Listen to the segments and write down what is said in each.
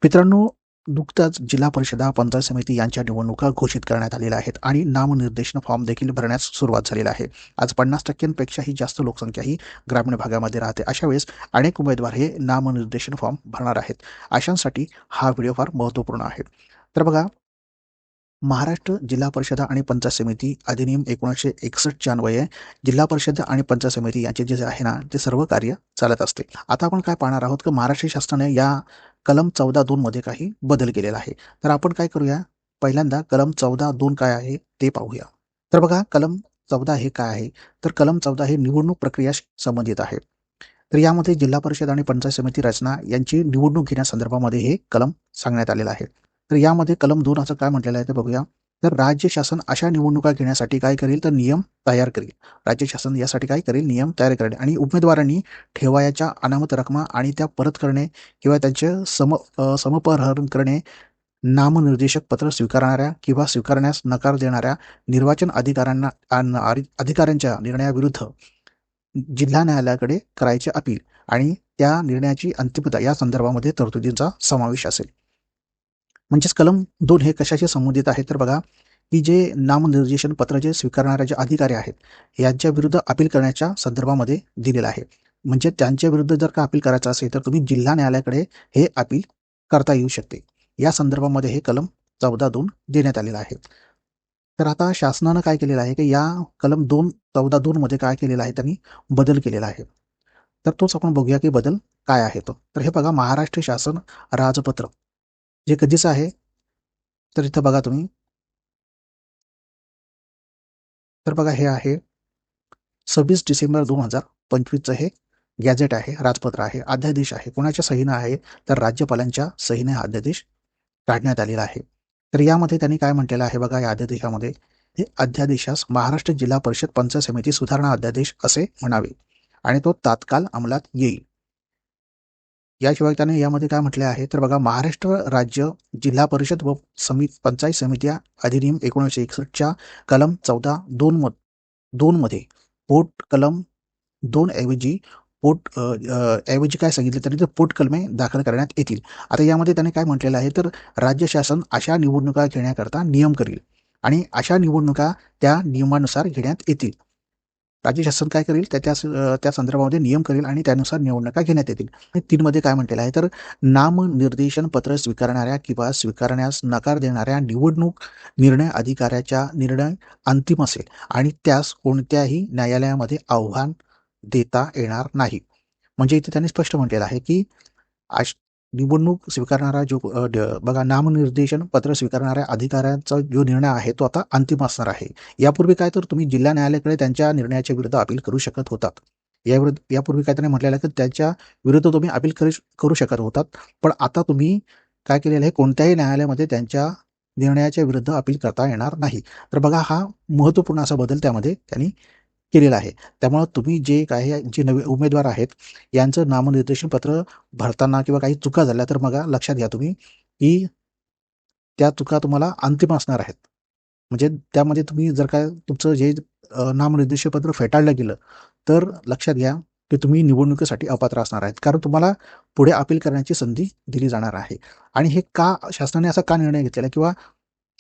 मित्रांनो, नुकताच जिल्हा परिषदा, पंचायत समिती यांच्या निवडणुका घोषित करण्यात आलेल्या आहेत आणि नामनिर्देशन फॉर्म देखील भरण्यास सुरुवात झालेली आहे. आज 50%पेक्षाही जास्त लोकसंख्या ही ग्रामीण भागामध्ये राहते. अशा वेळेस अनेक उमेदवार हे नामनिर्देशन फॉर्म भरणार आहेत. अशांसाठी हा व्हिडिओ फार महत्त्वपूर्ण आहे. तर बघा, महाराष्ट्र जिल्हा परिषदा आणि पंचायत समिती अधिनियम 1961च्या अन्वये जिल्हा परिषद आणि पंचायत समिती यांचे जे आहे ना, ते सर्व कार्य चालत असते. आता आपण काय पाहणार आहोत की महाराष्ट्र शासनाने या कलम 14(2) मध्ये काही बदल केलेला आहे. तर आपण काय करूया, पहिल्यांदा कलम 14(2) काय आहे ते पाहूया. तर बघा, कलम 14 हे काय आहे, तर कलम 14 हे निवडणूक प्रक्रियाशी संबंधित आहे. तर यामध्ये जिल्हा परिषद आणि पंचायत समिती रचना यांची निवडणूक घेण्यासंदर्भामध्ये हे कलम सांगण्यात आलेलं आहे. तर यामध्ये कलम 2 असं काय म्हटलेलं आहे ते बघूया. तर राज्य शासन अशा निवडणुका घेण्यासाठी काय करेल, तर नियम तयार करेल. राज्य शासन यासाठी काय करेल, नियम तयार करेल आणि उमेदवारांनी ठेवायाच्या अनामत रकमा आणि त्या परत करणे किंवा त्यांचे समपहरण करणे, नामनिर्देशक पत्र स्वीकारणाऱ्या किंवा स्वीकारण्यास नकार देणाऱ्या निर्वाचन अधिकाऱ्यांच्या निर्णयाविरुद्ध जिल्हा न्यायालयाकडे करायचे अपील आणि त्या निर्णयाची अंतिमता या संदर्भामध्ये तरतुदींचा समावेश असेल. म्हणजेच कलम 2 हे कशाशी संबंधित आहे, तर बघा, की जे नामनिर्देशन पत्र जे स्वीकारणारे जे अधिकारी आहेत, यांच्या विरुद्ध अपील करण्याच्या संदर्भामध्ये दिलेलं आहे. म्हणजे त्यांच्या विरुद्ध जर का अपील करायचं असेल, तर तुम्ही जिल्हा न्यायालयाकडे हे अपील करता येऊ शकते. या संदर्भामध्ये हे कलम 14(2) देण्यात आलेलं आहे. तर आता शासनानं काय केलेलं आहे, की या कलम 14(2) मध्ये काय केलेलं आहे, त्यांनी बदल केलेला आहे. तर तोच आपण बघूया, की बदल काय आहे तो. तर हे बघा, महाराष्ट्र शासन राजपत्र जे कधीचं आहे, तर इथं बघा तुम्ही. तर बघा, हे आहे 26 डिसेंबर 2025चं हे गॅझेट आहे, राजपत्र आहे, अध्यादेश आहे. कोणाच्या सहीनं आहे, तर राज्यपालांच्या सहीने हा अध्यादेश काढण्यात आलेला आहे. तर यामध्ये त्यांनी काय म्हटलेलं आहे बघा, या अध्यादेशामध्ये, हे अध्यादेशास महाराष्ट्र जिल्हा परिषद पंचायत समिती सुधारणा अध्यादेश असे म्हणावे आणि तो तात्काळ अंमलात येईल. याशिवाय त्याने यामध्ये काय म्हटले आहे, तर बघा, महाराष्ट्र राज्य जिल्हा परिषद व पंचायत समित्या अधिनियम 1961च्या कलम 14(2) मध्ये पोट कलम 2 ऐवजी ऐवजी काय सांगितले, तरी तर पोट कलमे दाखल करण्यात येतील. आता यामध्ये त्याने काय म्हटलेलं आहे, तर राज्य शासन अशा निवडणुका घेण्याकरता नियम करेल आणि अशा निवडणुका त्या नियमानुसार घेण्यात येतील. राज्य शासन काय करेल, त्या संदर्भामध्ये नियम करेल आणि त्यानुसार निवडणुका घेण्यात येतील. आणि 3 मध्ये काय म्हटलेलं आहे, तर नामनिर्देशन पत्र स्वीकारणाऱ्या किंवा स्वीकारण्यास नकार देणाऱ्या निवडणूक निर्णय अधिकाऱ्याचा निर्णय अंतिम असेल आणि त्यास कोणत्याही न्यायालयामध्ये आव्हान देता येणार नाही. म्हणजे इथे त्यांनी स्पष्ट म्हटलेलं आहे, की निवडणूक स्वीकारणारा जो बघा, नामनिर्देशन पत्र स्वीकारणाऱ्या अधिकाऱ्यांचा जो निर्णय आहे, तो आता अंतिम असणार आहे. यापूर्वी काय, तर तुम्ही जिल्हा न्यायालयाकडे त्यांच्या निर्णयाच्या विरुद्ध अपील करू शकत होतात. यापूर्वी काय त्याने म्हटलेलं आहे, की त्यांच्या विरुद्ध तुम्ही अपील करू शकत होतात. पण आता तुम्ही काय केलेलं आहे, कोणत्याही न्यायालयामध्ये त्यांच्या निर्णयाच्या विरुद्ध अपील करता येणार नाही. तर बघा, हा महत्त्वपूर्ण असा बदल त्यामध्ये त्यांनी केलेला आहे. त्यामुळं तुम्ही जे काही जे नवे उमेदवार आहेत, यांचं नामनिर्देशन पत्र भरताना किंवा काही चुका झाल्या, तर बघा, लक्षात घ्या तुम्ही, की त्या चुका तुम्हाला अंतिम असणार आहेत. म्हणजे त्यामध्ये तुम्ही जर का तुमचं जे नामनिर्देशन पत्र फेटाळलं गेलं, तर लक्षात घ्या, की तुम्ही निवडणुकीसाठी अपात्र असणार आहेत. कारण तुम्हाला पुढे अपील करण्याची संधी दिली जाणार आहे. आणि हे का शासनाने असा का निर्णय घेतलेला, किंवा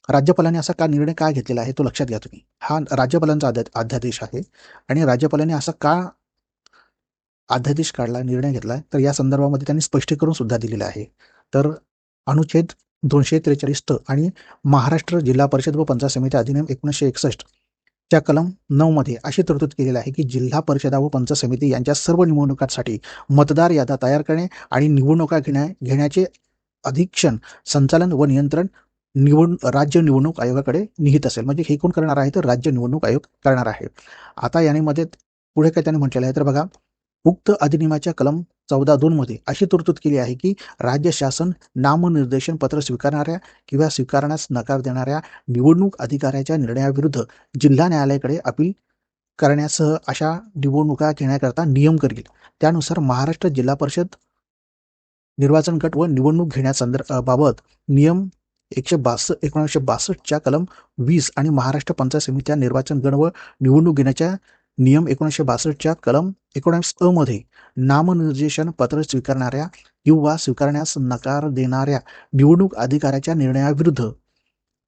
राज्यपालांनी असा का निर्णय का घेतलेला आहे, तो लक्षात घ्या तुम्ही. हा राज्यपालांचा अध्यादेश आहे आणि राज्यपालांनी असा का अध्यादेश काढला, निर्णय घेतला, तर या संदर्भामध्ये त्यांनी स्पष्टीकरण सुद्धा दिलेलं आहे. तर अनुच्छेद 243 आणि महाराष्ट्र जिल्हा परिषद व पंचायत समिती अधिनियम 1961 च्या कलम 9 मध्ये अशी तरतूद केलेली आहे, की जिल्हा परिषदा व पंचायत समिती यांच्या सर्व निवडणुकांसाठी मतदार याद्या तयार करणे आणि निवडणुका घेण्याचे अधीक्षण, संचालन व नियंत्रण राज्य निवडणूक आयोगाकडे निहित असेल. म्हणजे हे कोण करणार आहे, तर राज्य निवडणूक आयोग करणार आहे. आता यामध्ये पुढे काय त्याने म्हटलेलं आहे, तर बघा, उक्त अधिनियमाच्या कलम 14(2) मध्ये अशी तरतूद केली आहे, की राज्य शासन नामनिर्देशन पत्र स्वीकारणाऱ्या किंवा स्वीकारण्यास नकार देणाऱ्या निवडणूक अधिकाऱ्याच्या निर्णयाविरुद्ध जिल्हा न्यायालयाकडे अपील करण्यासह अशा निवडणुका घेण्याकरता नियम करेल. त्यानुसार महाराष्ट्र जिल्हा परिषद निर्वाचन गट व निवडणूक बाबत नियम 1962च्या कलम 20 आणि महाराष्ट्र पंचायत समित्या निर्वाचन गण व निवडणूक घेण्याच्या नियम 1962च्या कलम 19 मध्ये नामनिर्देशन पत्र स्वीकारणाऱ्या किंवा स्वीकारण्यास नकार देणाऱ्या निवडणूक अधिकाऱ्याच्या निर्णयाविरुद्ध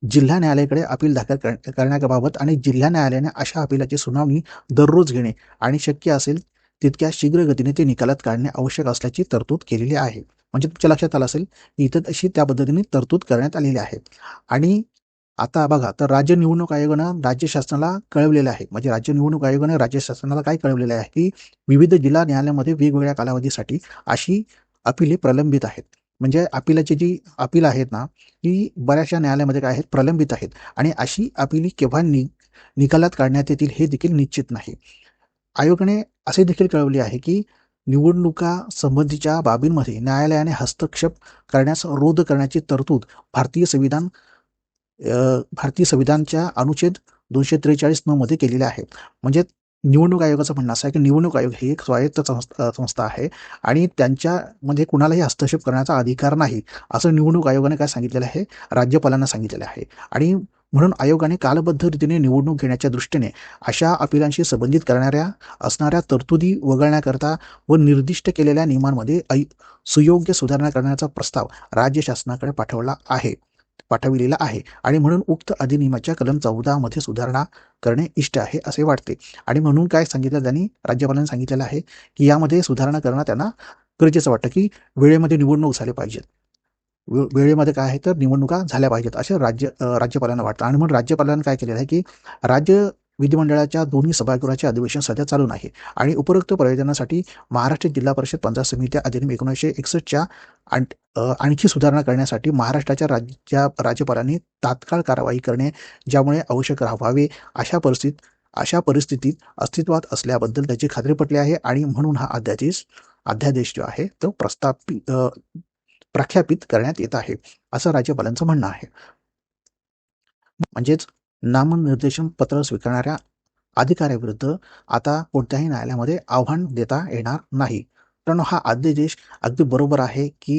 जिल्हा न्यायालयाकडे अपील दाखल करण्याबाबत आणि जिल्हा न्यायालयाने अशा अपिलाची सुनावणी दररोज घेणे आणि शक्य असेल तितक्या शीघ्र गतीने ते निकालात काढणे आवश्यक असल्याची तरतूद केलेली आहे. म्हणजे तुमच्या लक्षात आलं असेल की इथं अशी त्या पद्धतीने तरतूद करण्यात आलेली आहे. आणि आता बघा, तर राज्य निवडणूक आयोगानं राज्य शासनाला कळवलेलं आहे. म्हणजे राज्य निवडणूक आयोगाने राज्य शासनाला काय कळवलेलं आहे की विविध जिल्हा न्यायालयामध्ये वेगवेगळ्या कालावधीसाठी अशी अपिले प्रलंबित आहेत. म्हणजे अपिलाची जी अपील आहेत ना, ही बऱ्याचशा न्यायालयामध्ये काय आहेत, प्रलंबित आहेत आणि अशी अपिली केव्हा निकालात काढण्यात येतील हे देखील निश्चित नाही. आयोगाने असे देखील कळवले आहे की निवडणुका संबंधीच्या बाबींमध्ये न्यायालयाने हस्तक्षेप करण्यास रोध करण्याची तरतूद भारतीय संविधानच्या अनुच्छेद 243 न मध्ये केलेले आहे. म्हणजे निवडणूक आयोगाचं म्हणणं असं आहे की निवडणूक आयोग ही एक स्वायत्त संस्था आहे आणि त्यांच्यामध्ये कुणालाही हस्तक्षेप करण्याचा अधिकार नाही, असं निवडणूक आयोगाने काय सांगितलेलं आहे, राज्यपालांना सांगितलेलं आहे. आणि म्हणून आयोगाने कालबद्ध रीतीने निवडणूक घेण्याच्या दृष्टीने अशा अपिलांशी संबंधित असणाऱ्या तरतुदी वगळण्याकरता व निर्दिष्ट केलेल्या नियमांमध्ये सुयोग्य सुधारणा करण्याचा प्रस्ताव राज्य शासनाकडे पाठविलेला आहे आणि म्हणून उक्त अधिनियमाच्या कलम 14 मध्ये सुधारणा करणे इष्ट आहे असे वाटते. आणि म्हणून काय सांगितलं त्यांनी, राज्यपालांनी सांगितलेलं आहे की यामध्ये सुधारणा करणं त्यांना गरजेचं वाटतं की वेळेमध्ये निवडणूक झाली पाहिजेत. वेळेमध्ये काय आहे तर निवडणुका झाल्या पाहिजेत असे राज्यपालांना वाटतं. आणि म्हणून राज्यपालांनी काय केलेलं आहे की राज्य विधिमंडळाच्या दोन्ही सभागृहाचे अधिवेशन सध्या चालू आहे आणि उपरोक्त प्रयोजनासाठी महाराष्ट्र जिल्हा परिषद पंचायत समित्या अधिनियम 1961च्या आणखी सुधारणा करण्यासाठी महाराष्ट्राच्या राज्यपालांनी तात्काळ कारवाई करणे ज्यामुळे आवश्यक व्हावे अशा परिस्थितीत अस्तित्वात असल्याबद्दल त्याची खात्री पटली आहे आणि म्हणून हा अध्यादेश जो आहे तो प्रख्यापित करण्यात येत आहे असं राज्यपालांचं म्हणणं आहे. म्हणजेच नामनिर्देशन पत्र स्वीकारणाऱ्या अधिकाऱ्याविरुद्ध आता कोणत्याही न्यायालयामध्ये आव्हान देता येणार नाही. तर हा अध्यादेश अगदी बरोबर आहे की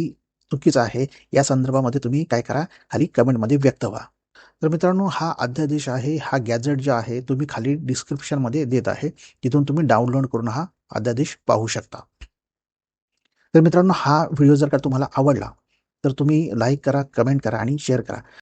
चुकीचा आहे, या संदर्भामध्ये तुम्ही काय करा, खाली कमेंटमध्ये व्यक्त व्हा. तर मित्रांनो, हा अध्यादेश आहे, हा गॅझेट जो आहे तुम्ही खाली डिस्क्रिप्शनमध्ये देत आहे, तिथून तुम्ही डाउनलोड करून हा अध्यादेश पाहू शकता. तर मित्रांनो, हा व्हिडिओ जर का तुम्हाला आवडला तर तुम्ही लाईक करा, कमेंट करा आणि शेअर करा.